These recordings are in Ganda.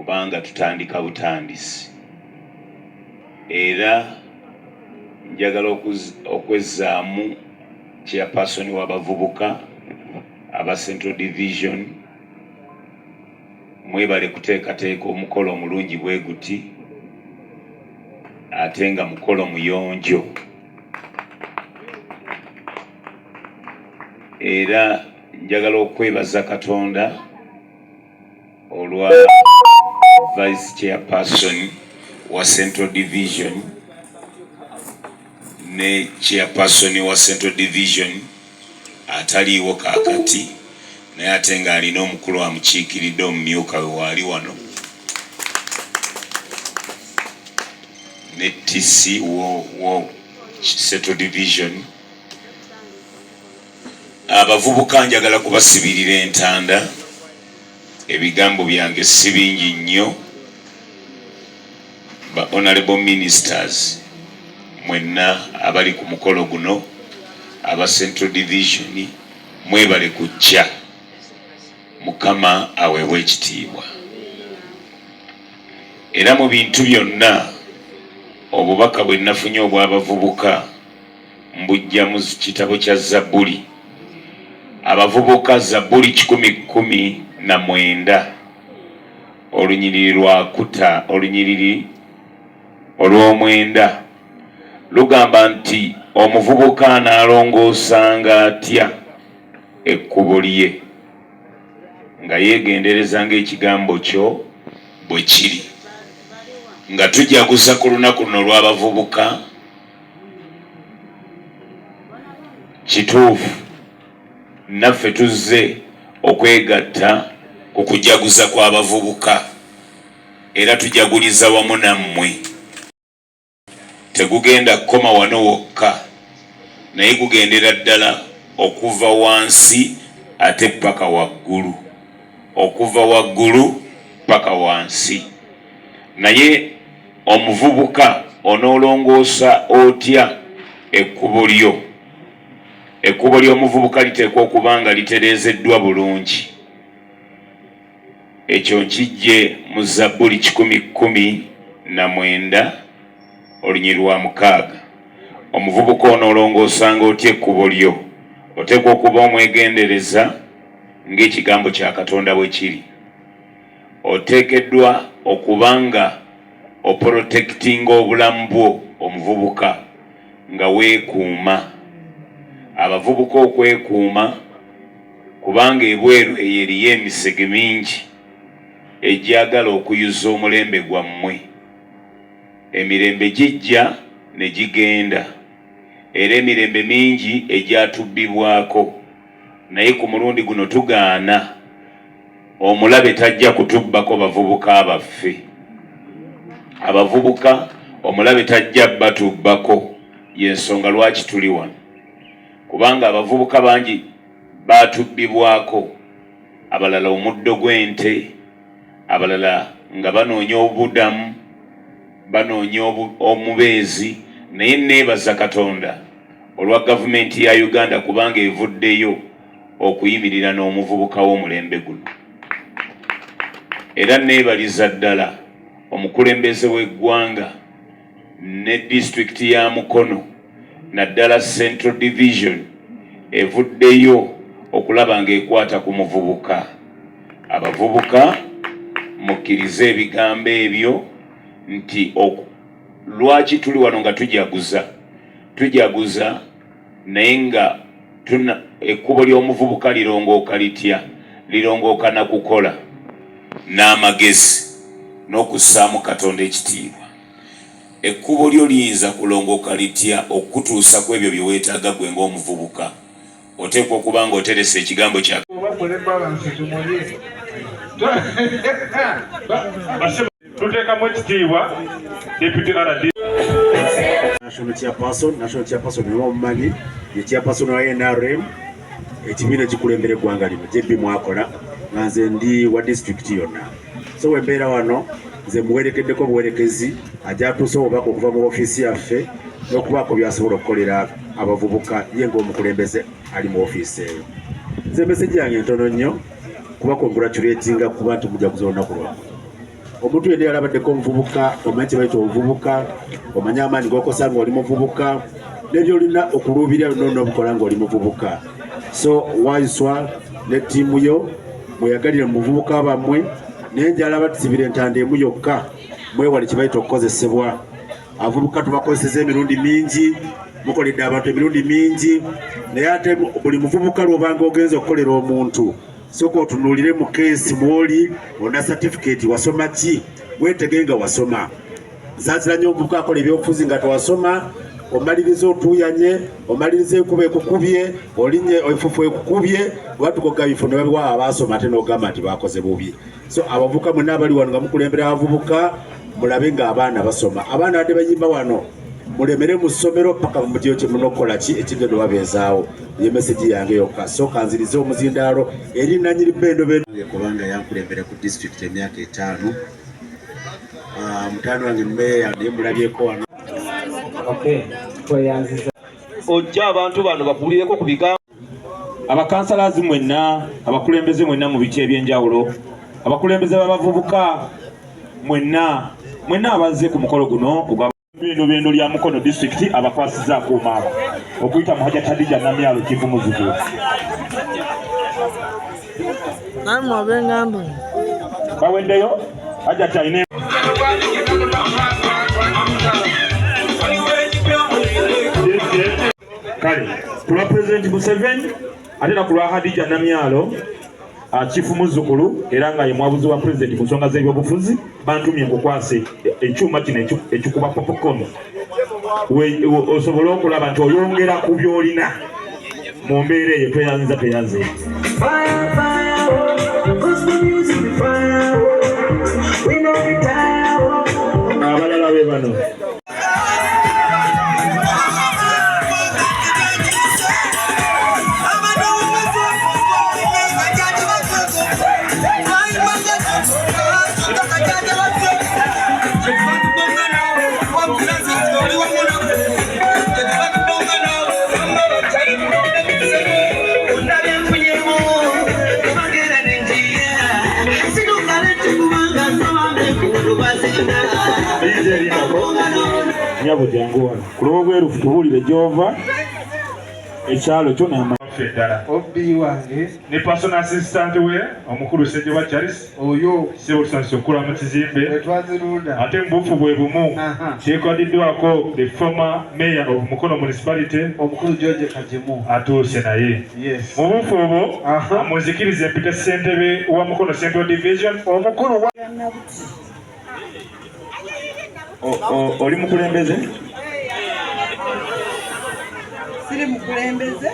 kubanga tutandika butandisi era njagala okwezaamu chairperson w'abavubuka aba Central Division mwebale kuteekateeka omukolo omulungi bwe guti ate nga mukolo muyonjo era njagala okwebaza Katonda olwa Vice Chairperson wa Central Division ne Chairperson wa Central Division ataliiwo kaakati naye ate nga alina omukulu amukiikiridde omumyuka we waali wano ne TC wo Central Division. Abavubuka njagala kubasibirira entanda, ebigambo byange si bingi nnyo. Ba honorable ministers mwenna abali ku mukolo guno aba Central Division mwebale kujja, Mukama aweebwe ekitiibwa. Era mu bintu byonna obubaka bwe nafunye obw'abavubuka mbujja mu kitabo kya Zabbuli. Abavubuka Zabbuli 119 olunyiriri lwakuta olunyiriri olw'omwenda lugamba nti omuvubuka anaalongoosanga atya ekkubo lye nga yeegendereza ng'ekigambo kyo bwe kiri. Nga tujaguza ku lunaku luno lw'abavubuka, kituufu naffe tuzze okwegatta ku kujaguza kw'abavubuka era tujaguliza wamu nammwe. Tegugenda kukoma wano wokka naye gugendera ddala okuva wansi ate paka waggulu, okuva waggulu paka wansi. Naye omuvubuka onoolongoosa otya ekkubo lyo? Ekkubo ly'omuvubuka liteekwa okuba nga litereezeddwa bulungi. Ekyo nkijje mu Zabbuli 119 olunyiriri lwa 6. Omuvubuka onoolongoosanga otya ekkubo lyo? Oteekwa okuba omwegendereza ng'ekigambo kya Katonda bwe kiri. Oteekeddwa okuba nga oprotectinga obulamu bwo omuvubuka nga weekuuma. Abavubuka okwekuuma kubanga ebweru eyo eriyo emisege mingi egyagala okuyuza omulembe gwammwe. Emirembe gijja ne gigenda era emirembe mingi egyatubbibwako, naye ku mulundi guno tugaana. Omulabe tajja kutubbako bavubuka baffe. Abavubuka omulabe tajja batubbako, y'ensonga lwaki tuli wano. Kubanga abavubuka bangi batubbibwako, abalala omuddo gw'ente, abalala nga banoonya obudamu, banoonya omubeezi. Naye neebaza Katonda olwa gavumenti ya Uganda kubanga evuddeyo okuyimirira n'omuvubuka w'omulembe guno. Era neebaliza ddala omukulembeze w'eggwanga ne disitulikiti ya Mukono naddala Central Division evuddeyo okulaba ng'ekwata ku muvubuka. Abavubuka mukkirize ebigambo ebyo nti lwaki tuli wano nga tujaguza naye nga ekkubo ly'omuvubuka lirongooka litya? Lirongooka na kukola n'amagezi n'okussaamu Katonda ekitiibwa. Ekkubo lyo liyinza kulongooka litya okutuusa ku ebyo bye weetaaga gwe ng'omuvubuka? Oteekwa okuba nga oteresa ekigambo kya tuteekamu ekitiibwa Deputy RD National Chairperson y'omumanyi ye Chairperson wa NRM ekibiina ekikulembera eggwanga lino JB mwakola nga nze ndi wa district yonna. So wembeera wano nze muwerekeddeko obuwerekezi ajja atuuse obubaka okuva mu ofiisi yaffe n'okubaako by'asobola okukolera abavubuka ye ng'omukulembeze ali mu ofiisi eyo. Nze message yange ntono nnyo kuba congratulatinga kuba nti mujaguza olunaku lwammwe. omuntu yenna yalabaddeko omuvubuka omanyi kye bayita obuvubuka omanyi amaanyi g'okosa ng'oli muvubuka n'ebyolina okuluubirira byonna n'obukola ng'oli muvubuka. So waiswa ne ttiimu yo mweyagalire mu buvubuka bammwe naye njalaba tusibira entanda emu yokka mwewale kye bayita okukozesebwa. Abavubuka tubakozeseza emirundi mingi, mukoledde abantu emirundi mingi, naye ate buli muvubuka lw'obanga ogenza okukolera omuntu sooka otunuulire mu keesi mwoli ona certificate wasoma ki weetege nga wasoma. Nsaasira nnyo omuvubuka akola ebyobufuzi nga tewasoma, omaliriza otuuyanye, omaliriza ekuba ekukubye, olinye efufu ekukubye, watukoga bifo ne babiwa abaasoma ate n'ogamba nti bakoze bubi. So abavubuka mwenna abali wano nga mukulembera abavubuka mulabe ng'abaana basoma. Abaana badde bayimba wano mulemere mu ssomero paka mu mutiyo kye munokola ki ekigendo babeezaawo. Ye message yange yokka. So kanzirize omuzindaalo eri nanyiri bendo kubanga yankulembere ku district emyaka 5. Mutano wange mmeya naye mulabyeko wano. Okay, tweyanziza ojja abantu bano bakulireko ku bigambo. Abakansalazi mwenna, abakulembeze mwenna mu biti ebyenjawulo, abakulembeze b'abavubuka mwenna abazze ku mukolo guno ogw'ebendo lya Mukono district abakwasiza akuuma abo okuyita mu Hajji Namyalo kifu muzigo. Bawendeyo Hajji ayine kale kulwa President Museveni ate na kulwa Hajji Namyalo chifu muzukulu era nga ye mwabuzi wa president ku nsonga z'ebyobufuzi bantumye nkukwase ekyuma kino ekikuba popcorn osobola okulaba nti oyongera ku byolina mu mbeera eyo tweyanze. Abalala be bano nyabo jangu wano kulobo bwerufu tubulire gyova ekyalo kyo n'amaddala obbi wange ne personal assistant we omukulu Sejjoba Charles oyo sibusanso okula mu kizimbe twazirunda ate mbufu bwe bumu kyekodiddwako the former mayor of Mukono municipality omukulu George Kajimu atuuse naye mu bufu obwo amuzikirize mpita ssentebe wa Mukono Central Division omukulu wa oli mukulembeze siri mukulembeze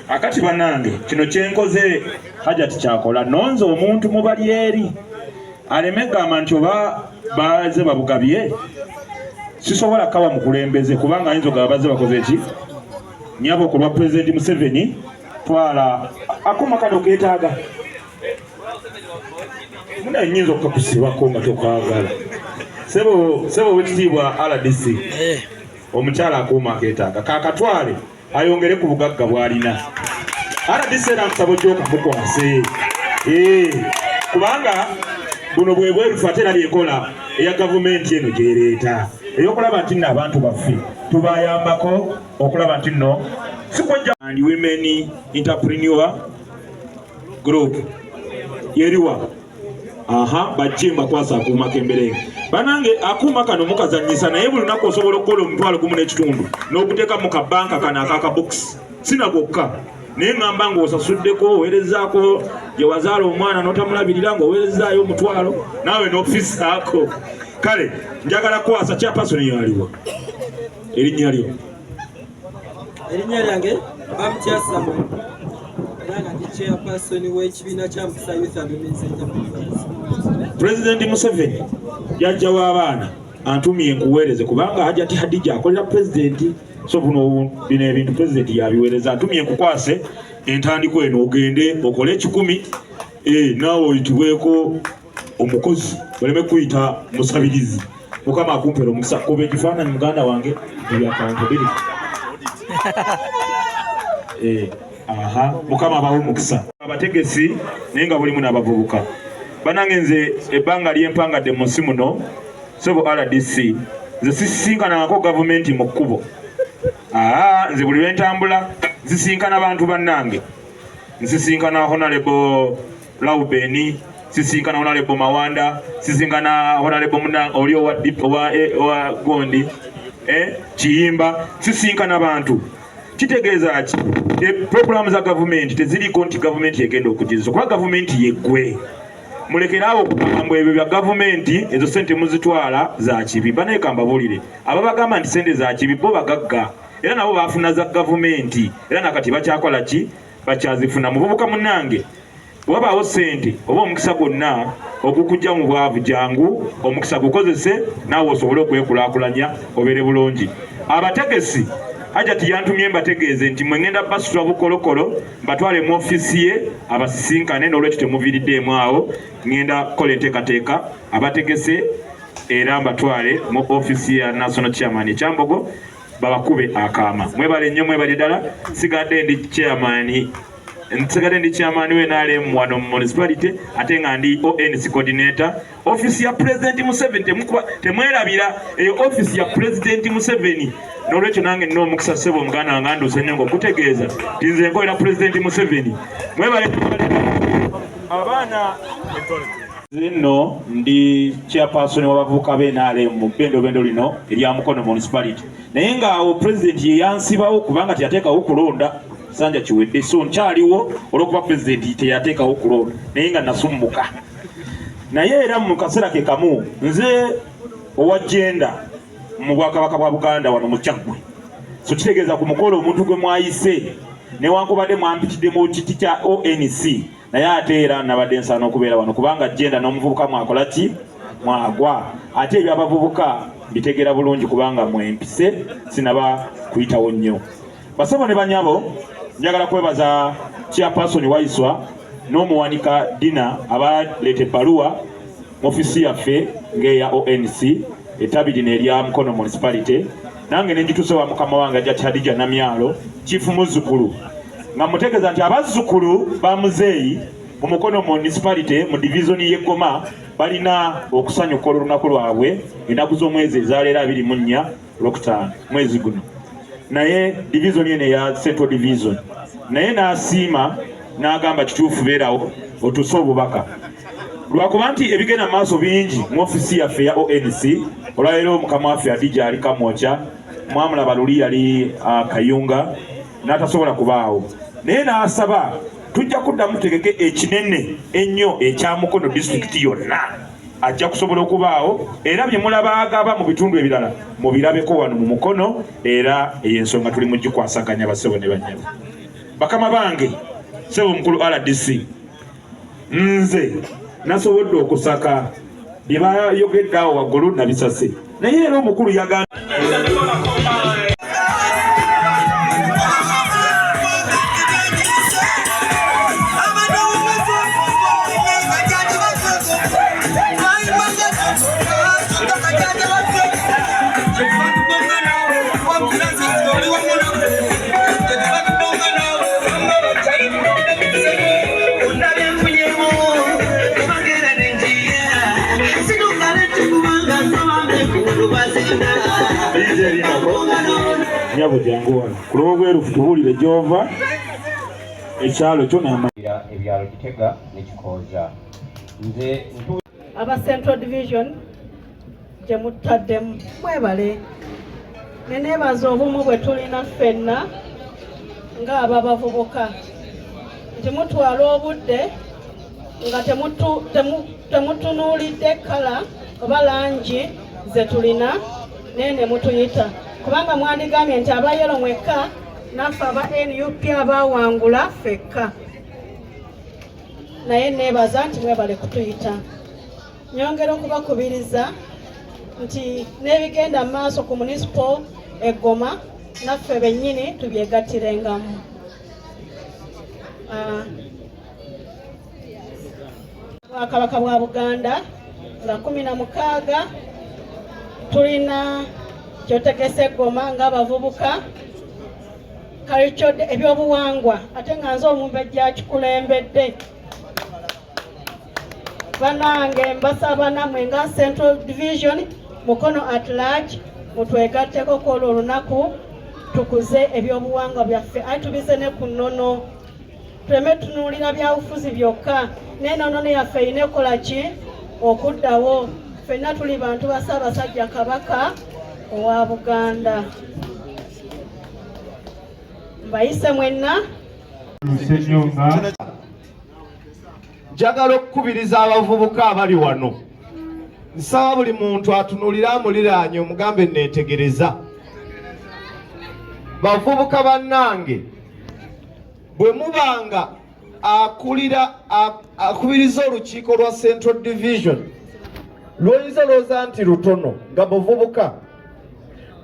akati banange kino kyenkoze Hajji kyakola nonze omuntu mubali eri aleme gamba nti oba baze babugabye sisobola kawa mukulembeze kubanga ayinza ogaba baze bakoze ki nyabo kulwa President Museveni twala akuma kano keetaaga muna nyinza okukusibako nga tokwagala sebo wekitiibwa RDC omukyala akuuma akeetaaga kakatwale ayongere ku bugagga bwalina RDC era nkusaba ojja okamukwase kubanga buno bwerufu ate era byekola eya gavumenti eno gyereeta eyokulaba nti nno abantu baffe tubayambako okulaba nti nno sikwejja and women entrepreneur group yeriwa bajje mbakwasa akuuma k'emberenge banange akuuma kano mukazanyisa naye buli lunaku osobola okukola omutwalo gumu n'ekitundu n'okuteeka mu kabanka kano akakabokisi sinagokka naye ngamba ng'osasuddeko oweerezaako gye wazaala omwana n'otamulabirira ng'oweerezaayo omutwalo naawe n'ofisaako kale njagala kwasa kyapasoni yaliwa erinnya lyo erinnya lyange bamukyasamu nanga ndi chairperson w'ekibiina kya Mukisa Youth and Women's Enterprise. President Museveni yajjawo abaana antumye nkuweereze kubanga Hajji Hadija akolera president so bino ebintu president yabiweereza antumye nkukwase entandiko eno ogende okole 10 naawe oyitibweko omukozi baleme kuyita musabirizi mukama akumpera omukisa kuba ekifaananyi muganda wange bya accountability mukama abawo omukisa abategesi naye nga bulimu n'abavubuka banange nze ebbanga lyempangadde mu nsi muno sebo RDC nze sisinkanako gavumenti mu kkubo. Nze buli lwentambula nzisinkana bantu bannange, nsisinkana Honorable Laubeni, sisinkana Honorable Mawanda, sisinkana Honorable oli wa Gondi Kiyimba, sisinkana bantu. Kitegeeza ki programu za gavumenti teziriko nti gavumenti egenda okugiza kuba gavumenti yeggwe. Mulekerawo okugamba ebyo bya gavumenti ezo sente muzitwala za kibi. Banaeka mbabulire ababagamba nti sente za kibi bo bagagga era nabo bafuna za gavumenti era nakati bakyakola ki bakyazifuna. Muvubuka munnange wabaawo sente oba omukisa gwonna ogukujja mu bwavu jangu omukisa gukozese naawe osobole okwekulaakulanya obeere bulungi. Abategesi Hajji yantumye mbategeeze nti mwe ngenda basitula bukolokolo mbatwale mu ofisi ye abasisinkane n'olwekyo temuviiriddemu awo ngenda kukola enteekateeka abategese era mbatwale mu ofisi ya National Chairman Ekyambogo babakube akaama. Mwebale nnyo mwebale ddala. Sigadde ndi chairman we NRM wano mu municipality ate nga ndi ONC coordinator. Office ya President Museveni temwerabira eyo office ya President Museveni n'olwekyo nange nno omukisa ssebo omuganda wange anduuse nnyo ng'okutegeeza nti nze nkolera President Museveni. Mwebale abaana nno ndi chairperson w'abavubuka b'NRM mu bendo lino erya Mukono municipality. Naye ng'awo President ye yansibawo kubanga teyateekawo kulonda sanja kiwedde so nkyaliwo olw'okuba President teyateekawo kulonda naye nga nasummuka. Naye era mu kaseera ke kamu nze owa genda mu Bwakabaka bwa Buganda wano mu Kyabwe. So kitegeeza ku mukolo omuntu gwe mwayise newankubadde mwampitidde mu kiti kya ONC naye ate era nabadde nsaana okubeera wano kubanga genda n'omuvubuka mwakola ki mwagwa. Ate ebyabavubuka bitegeera bulungi kubanga mwempise sinaba kuyitawo nnyo. Basabo ne banyabo njagala kwebaza chairperson Waiswa n'omuwanika Dina abaleeta ebbaluwa mu ofisi yaffe ng'eya ONC etabiri n'erya Mukono municipality. Nange nenjituse wa mukama wange Hajji Namyalo chief muzzukulu nga mutegeeza nti abazzukulu ba muzeeyi mu Mukono municipality mu division y'Eggoma balina okusanyuka olunaku lwabwe ennaku z'omwezi ezaleero 24 Okutano mwezi guno. Naye division eno ya Central Division naye n'asiima n'agamba kituufu beerawo otuuse obubaka lwakuba nti ebigenda maaso bingi mu ofisi yaffe ya ONC. Olwaleero mukama waffe Adija ali Kamwocha, mwamulaba luli yali Kayunga n'atasobola kubaawo naye n'asaba tujja kuddamu tegeke ekinene ennyo ekya Mukono district yonna ajja kusobola okubaawo era bye mulaba agaba mu bitundu ebirala mubirabeko wano mu Mukono era ey'ensonga tuli mu gikwasaganya basebo ne banyabo. Bakama bange sebo mukulu RDC nze nasobodde okusaka bye bayogedde awo waggulu nabisase naye era omukulu yagamba nyabo jangu wano kulobwerufu tubulire gyova ekyalo kyo n'amayira ebyalo Kitega ne Kikooza. Nze aba Central Division gye mutaddemu mwebale neneebaza obumu bwe tulina ffenna ng'ababavubuka nti mutwala obudde nga temutunuulidde kala oba langi ze tulina nene mutuyita kubanga mwandigambye nti abayero mwekka naffe aba NUP abawangula ffekka. Naye neebaza nti mwebale kutuyita. Nyongera okubakubiriza nti n'ebigenda maaso ku municipal Eggoma naffe bennyini tubyegattirengamu. Bwakabaka bwa Buganda nga 16 tulina kyotegese Eggoma ng'abavubuka kalikyodde ebyobuwangwa ate nga nze omumbejja kikulembedde banange mbasaba namwe nga Central Division Mukono at large mutwegatteko kwolwo olunaku tukuze ebyobuwangwa byaffe atubize ne ku nnono tuleme tunuulira byabufuzi byokka n'ennono yaffe erina ekola ki okuddawo ffenna tuli bantu ba Ssaabasajja Kabaka owa Buganda. Mbayise mwenna njagala okukubiriza abavubuka abali wano. Nsaba buli muntu atunuulira amuliraanye omugambe neetegereza. Bavubuka bannange, bwe mubanga akubiriza olukiiko lwa Central Division lwoyinza looza nti lutono nga muvubuka,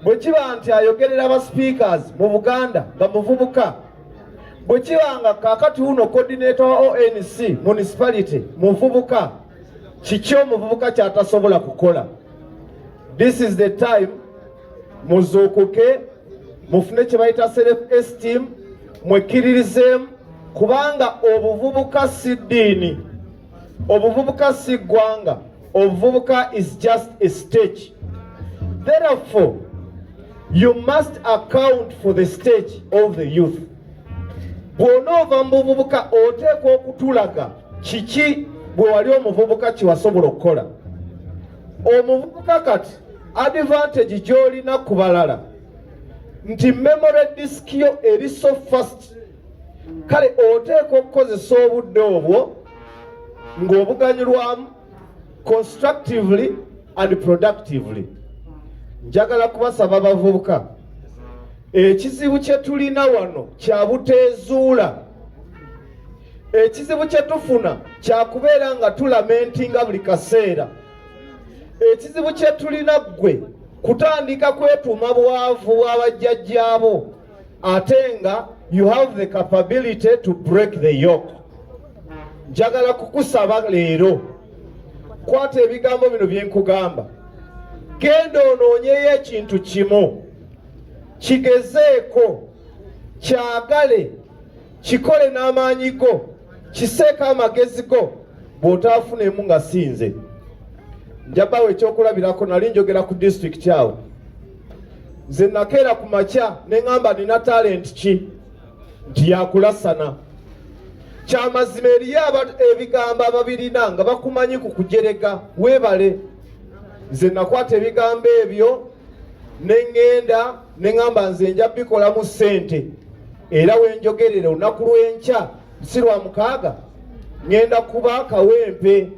bwe kiba nti ayogerera aba speakers mu Buganda nga muvubuka, bwe kiba nga kaakati uno coordinator wa ONC municipality muvubuka, kiki omuvubuka kyatasobola kukola? This is the time muzuukuke mufune kye bayita self esteem, mwekiririzeemu, kubanga obuvubuka si ddiini, obuvubuka si ggwanga, obuvubuka is just a stage. Therefore, you must account for the stage of the youth. Bw'onoova mu buvubuka oteekwa okutulaga kiki bwe wali omuvubuka kiwasobola okukola. Omuvubuka kati advantage gy'olina ku balala nti memory disk yo eri so fast, kale oteekwa okukozesa obudde obwo ng'obuganyulwamu constructively and productively. Njagala kubasaba abavubuka, ekizibu kye tulina wano kya buteezuula, ekizibu kye tufuna kya kubeera nga tulamentinga buli kaseera, ekizibu kye tulina ggwe kutandika kwetuuma bwavu bw'abajjajjaabo ate nga you have the capability to break the yoke. Njagala kukusaba leero, kwata ebigambo bino bye nkugamba, genda onoonyeyo ekintu kimu, kigezeeko, kyagale, kikole n'amaanyi go, kiseeko amagezi go, bw'otaafunemu nga sinze. Njabawo ekyokulabirako, nali njogera ku district awo. Nze nakeera ku makya ne ngamba nina talent ki nti yakulasana. Kyamazima eriyo ebigambo ababirina nga bakumanyi ku kujerega, weebale. Nze nakwata ebigambo ebyo ne ngenda ne ngamba nze nja bikolamu ssente, era wenjogerera olunaku lw'enkya si lwa mukaaga ngenda kuba kawempe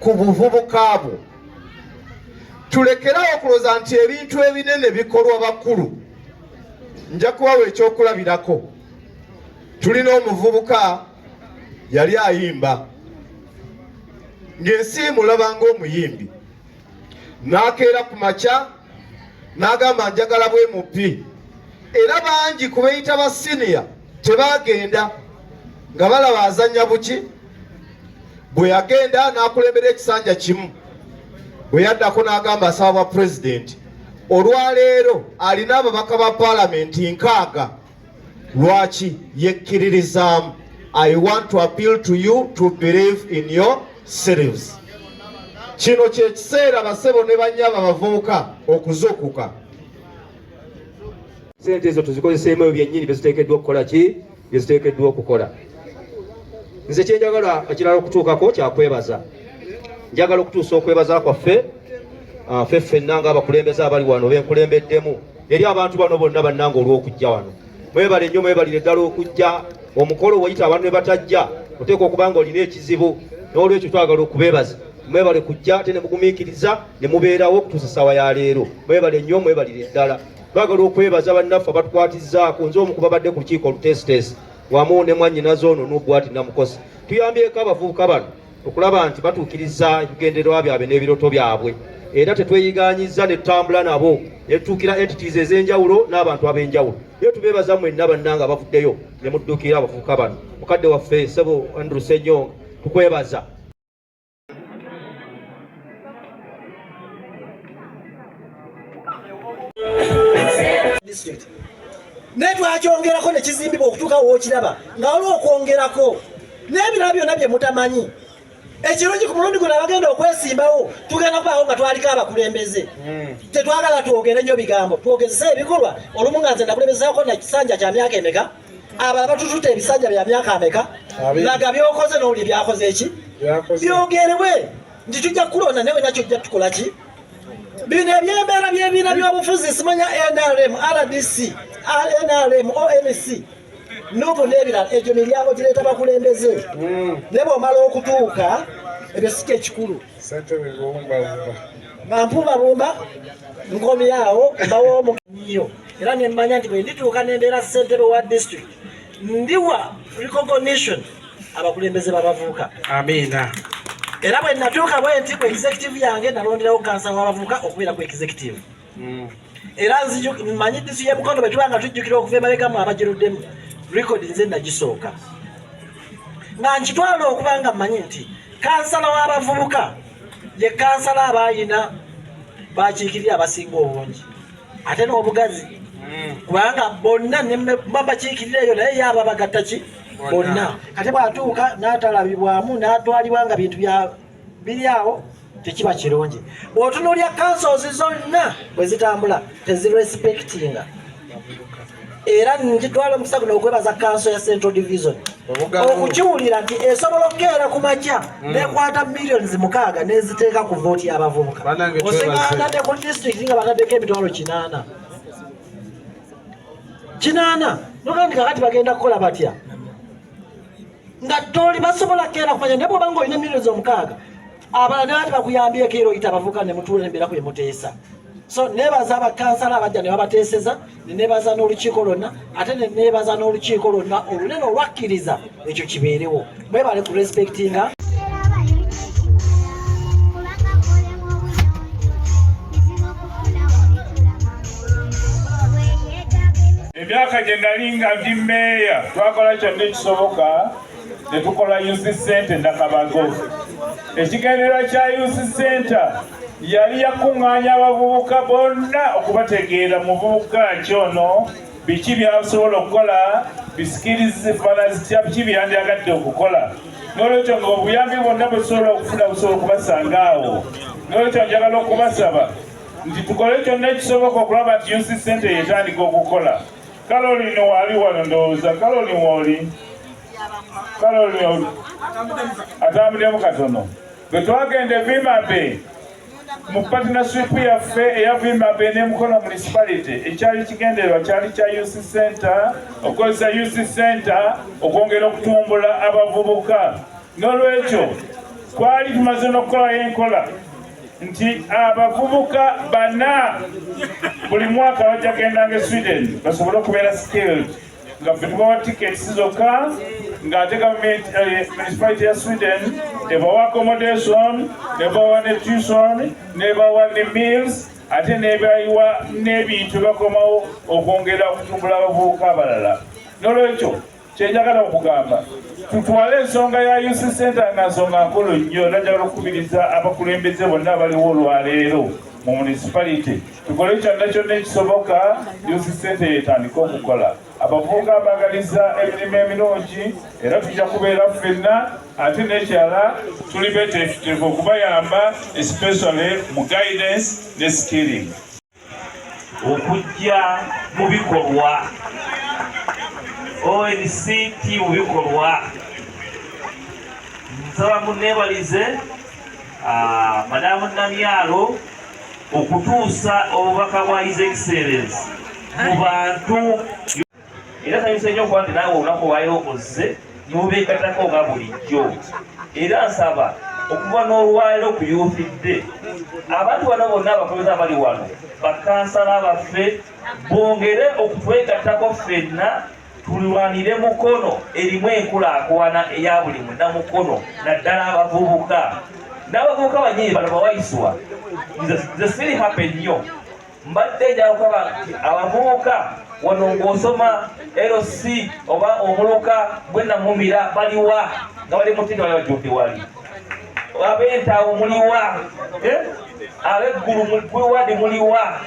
ku buvubuka bwo. Tulekerawo okulooza nti ebintu ebinene bikolwa bakulu. Nja kubawa ekyokulabirako. Tulina omuvubuka yali ayimba ng'ensi mulaba ng'omuyimbi, n'akeera ku makya n'agamba njagala bwe mupi, era bangi ku beeyita ba siniya tebaagenda nga balaba azannya buki. Bwe yagenda n'akulembera ekisanja kimu, bwe yaddako n'agamba asaba bwa pulezidenti, olwaleero alina ababaka ba paalamenti 6. Lwaki? Yekkiririzaamu. I want to appeal to you to believe in yourselves. Kino kye kiseera basebo ne bannyaba abavubuka okuzuukuka. Sente ezo tuzikozeseemu byennyini beziteekeddwa okukola ki? Beziteekeddwa okukola. Nze kye njagala ekirala okutuukako kyakwebaza. Njagala okutuusa okwebaza kwaffe ffenna ng'abakulembeze abali wano benkulembeddemu eri abantu bano bonna bannanga olw'okujja wano. Mwebale nnyo, mwebalire ddala okujja. Omukolo wayita abantu ne batajja oteekwa okuba nga olina ekizibu, n'olwekyo twagala okubeebaza. Mwebale kujja ate ne mugumiikiriza ne mubeerawo okutuusa essaawa ya leero. Mwebale nnyo, mwebalire ddala. Twagala okwebaza bannaffe abatukwatizzaako, nze omu ku babadde ku lukiiko oluteesiteesi wamu ne mwannyinaze ono n'Obwati Namukosi. Tuyambyeko abavubuka bano okulaba nti batuukiriza ebigendererwa byabwe n'ebirooto byabwe, era tetweyigaanyizza ne tutambula nabo ne tutuukira entities ez'enjawulo n'abantu ab'enjawulo. Ye tubeebaza mwenna bannanga abavuddeyo ne mudduukira abavubuka bano. Mukadde waffe Ssebo Andrew Ssenyonga, tukwebaza. Ne twakyongerako ne kizimbibwa okutuuka wookiraba nga olw'okwongerako n'ebirala byonna bye mutamanyi. Ekirungi ku mulundi guno abagenda okwesimbawo tugenda kubaawo nga twaliko abakulembeze. Tetwagala twogere nnyo bigambo, twogezese ebikolwa. Olumu nga nze nakulembezaako na kisanja kya myaka emeka, abalala batututa ebisanja bya myaka ameka, laga byokoze n'owuli byakoze eki? Byogerebwe nti tujja kulonda nawe nakyo ojja tukola ki? Bino ebyembeera by'ebibiina by'obufuzi simanya NRM, RDC, NRM, ONC n'obu n'ebirala egyo miryango gireeta bakulembeze. Ne bw'omala okutuuka ebyo si kyekikulu. Nga mpumbabumba nkomyawo mbawo omunnyo era ne mmanya nti bwe ndituuka n'embeera ssentebe wa district ndiwa recognition abakulembeze b'abavubuka. Amiina. Era bwe natuuka bwe nti ku executive yange nalonderawo kansala w'abavubuka okubeera ku executive. Era mmanyi disi y'e Mukono bwe tuba nga tujjukira okuva emabegamu abagiruddemu rekodi nze nagisooka. Nga nkitwala okuba nga mmanyi nti kansala w'abavubuka ye kansala abaayina bakiikirira abasinga obungi. Ate n'obugazi. Kubanga bonna ne babakiikirira eyo naye yaaba bagatta ki? Bonna. Kati bw'atuuka n'atalabibwamu n'atwalibwa nga bintu biri awo tekiba kirungi. Bw'otunuulya councils zonna bwe zitambula tezirespectinga. Era ngitwala omukisa guno okwebaza council ya Central Division okukiwulira nti esobola okukeera ku makya nekwata millions 6 neziteeka ku vooti y'abavubuka. Osinga ku district nga bataddeko emitwalo 8 nogandi kakati bagenda kukola batya nga toli basobola keera kumanya ne bw'oba ng'olina millions 6 abalala ne bati bakuyambyeko era oyita abavubuka ne mutuula embeera ku yemuteesa. So nebaza abakansala abajja ne babateeseza, ne nebaza n'olukiiko lwonna, ate ne nebaza n'olukiiko lwonna olunene olwakkiriza ekyo kibeerewo. Mwebale ku respectinga. Emyaka gye nali nga ndi mmeeya twakola kyonna ekisoboka ne tukola youth center Ndakabago. Ekigendererwa kya youth center yali yakuŋŋaanya abavubuka bonna okubategeera muvubuka kyono biki byasobola okukola, bisikirize fana zitya biki byandyagadde okukola. N'olwekyo nga obuyambi bwonna busobola okufuna busobola okubasanga awo. N'olwekyo njagala okubasaba nti tukole kyonna ekisoboka okulaba nti youth center yetandika okukola. Caroline wali wano ndowooza. Caroline woli? Caroline atambulemu katono. Bwe twagenda Vimabe mu partnership yaffe eya Vimabe ne Mukono municipality ekyali kigendererwa kyali kya youth center, okozesa youth center okwongera okutumbula abavubuka. N'olwekyo twali tumaze n'okukolayo enkola nti abavubuka bana buli mwaka bajja gendanga Sweden basobole okubeera skilled nga ffe tubawa tickets zokka ng'ate gavumenti municipality ya Sweden ebawa accommodation, nebawa ne tuition, nebawa ne meals, ate nebayiwa n'ebintu bakomawo okwongera okutumbula abavubuka abalala. N'olwekyo kyenjagala okugamba tutwale ensonga ya youth center nga nsonga nkulu nnyo. Najagala okukubiriza abakulembeze bonna abaliwo olwaleero mu municipality tukole kyonna kyonna ekisoboka youth center yetandika okukola. Abavubuka mbagaliza emirimu emirungi era tujja kubeera ffenna, ate n'ekirala tuli beeteefuteefu okubayamba especially mu guidance ne skilling. Okujja mu bikolwa ONCT mu bikolwa. Nsaba munneebalize Madamu Namyalo okutuusa obubaka bwa His Excellency mu bantu. Era sanyusa nnyo okuba nti naawe olunaku olwaleero ozze n'obeegattako nga bulijjo. Era nsaba okuva n'olwaleero ku Akutidde abantu bano bonna abakulembeze abali wano bakansala baffe bongere okutwegattako ffenna tulwanire Mukono erimu enkulaakulana eya buli munnamukono naddala abavubuka. N'abavubuka banyini bano bawayisibwa nze siri happy nnyo. Mbadde njagala okulaba nti abavubuka wano ng'osoma LC oba omuluka bwe namumira baliwa nga bali mutindo bali bajjudde wali. Ab'entaawo muliwa, ab'eggulu muliwadi muliwa,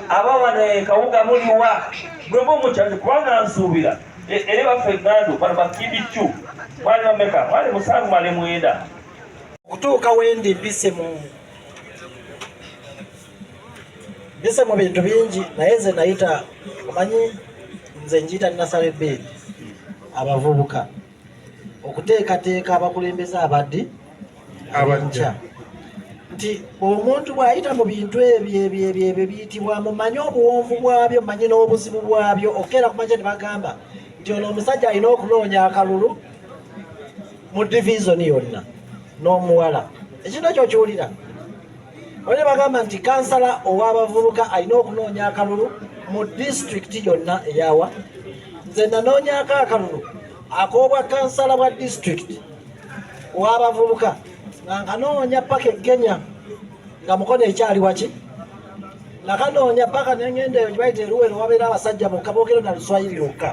abawano Kawuga muliwa. Bwe mukyali kubanga nsuubira eri baffe Ngando bano bakibicu Mwali mameka, mwali musanvu mwali mwenda. Kutuuka wendi mpise mu bintu bingi naye nze nayita omanyi nze njiyita nasale bedi abavubuka okuteekateeka abakulembeze abaddi abajja nti omuntu bw'ayita mu bintu ebyo biyitibwa mumanye obuwonvu bwabyo mumanye n'obuzibu bwabyo okeera kumanya ne bagamba nti ono omusajja alina okunoonya akalulu mu divizoni yonna n'omuwala ekintu ekyo kiwulira Ole bagamba nti kansala ow'abavubuka alina okunoonya akalulu mu disitulikiti yonna eyawa nze nanoonyako akalulu ak'obwa kansala bwa disitulikiti ow'abavubuka nga nkanoonya paka eggenya nga Mukono ekyali waki nakanoonya paka nengendeyo gye bayita eruwero wabeera abasajja bokka boogera na Luswayiri lwokka